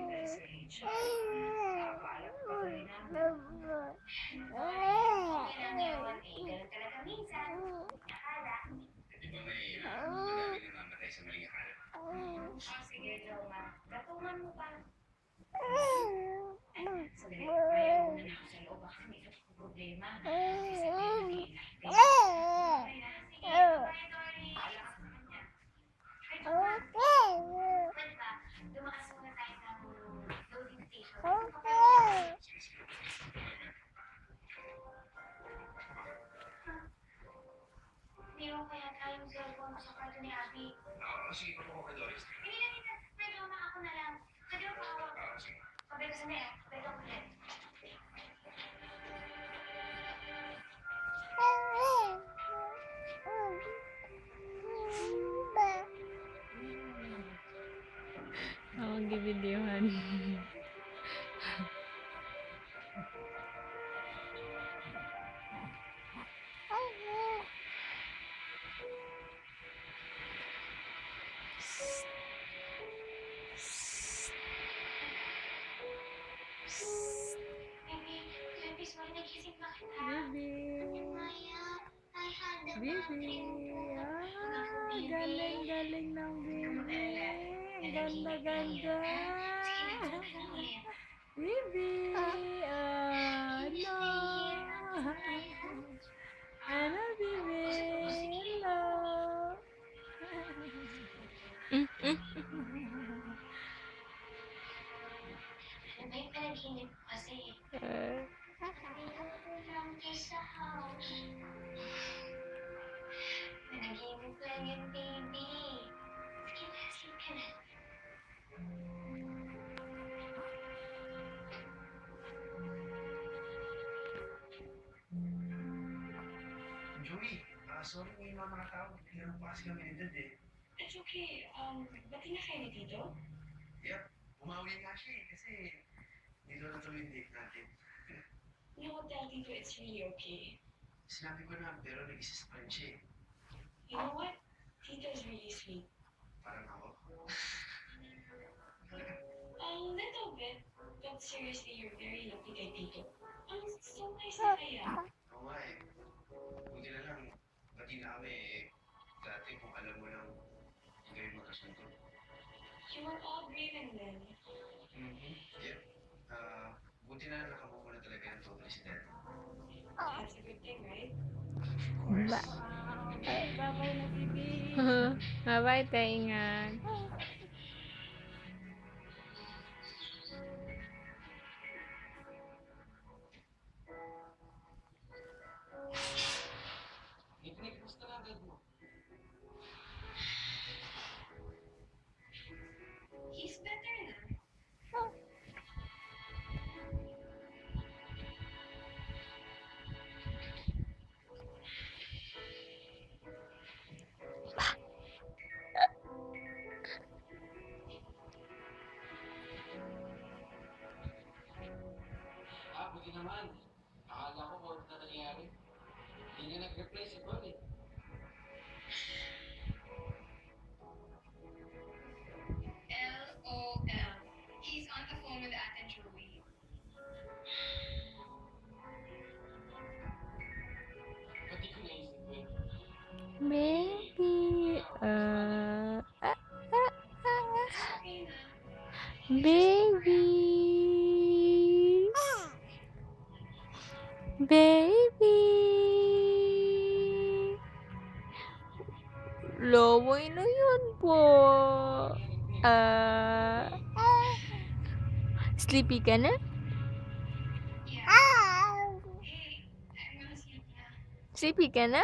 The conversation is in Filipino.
message. Nakapaalam ko rin namin. Okay lang yawan eh. Ganun talaga minsan. Akala. Di ba may madami namamatay sa maling akala? Sige, Joma. Gatungan mo pa. Sandali, kaya muna na ako sa loob. Baka may isa pang problema. Kasi sabihin na kailangan. Okay na. Sige, bye, Dory. Paalam ka sa kanya. Ay, Joma. Pwede ba? Dumakas muna tayo ng loading station. Sige, sige. Iniwan ko yata yung cellphone ko sa kwarto ni Abby. Sige, papuko ka, Doris. Hindi na nito. Pwede mo ako na lang. Pwede mo pahawak. Sige. Pabay ko sa net. Pwede ko ulit. Mag-videohan. Baby, sorry, nagising pa kita. Baby. Maya, I had the Baby. Galing ng baby. Ganda. Sige, natulog ka na ulit. Baby. No. Ano, baby? Hello. Ano ba yung panaginip ko kasi? Lang sa house. Panaginip lang yan, baby. Sige na, sleep ka na. Joey, sorry may mga tao. Bigyan mo kasi kami nandun eh. It's okay. Ba't na kayo ni Tito? Yep, umawi nga siya eh. Kasi dito na tuloy yung date natin. You will tell Tito it's really okay. Sinabi ko na, pero nag-insist pa rin siya eh. You know what? Tito is really sweet. Parang ako. A little bit. But seriously, you're very lucky kay Tito. So nice na kaya. Oo nga eh. Buti na lang, pati na kami eh. Dati kung alam mo lang, hindi kami magkasundo. You were all grieving then. Yep. Buti na nakabuko na talaga ng totally si Dad. That's a good thing, right? Of course. Bye-bye na, baby. Bye-bye, taingan. Gusto na agad mo. He's better now. Buti naman. Akala ko kung ano na nangyari. Hindi nga nag-reply si Paul eh. LOL. He's on the phone with Ate Joey. Ba't di ko naisip eh? Baby. Sorry na. Baby. Baby. Laway na yun po. Sleepy ka na? Yeah. Hey, I'm gonna sleep now. Sleepy ka na?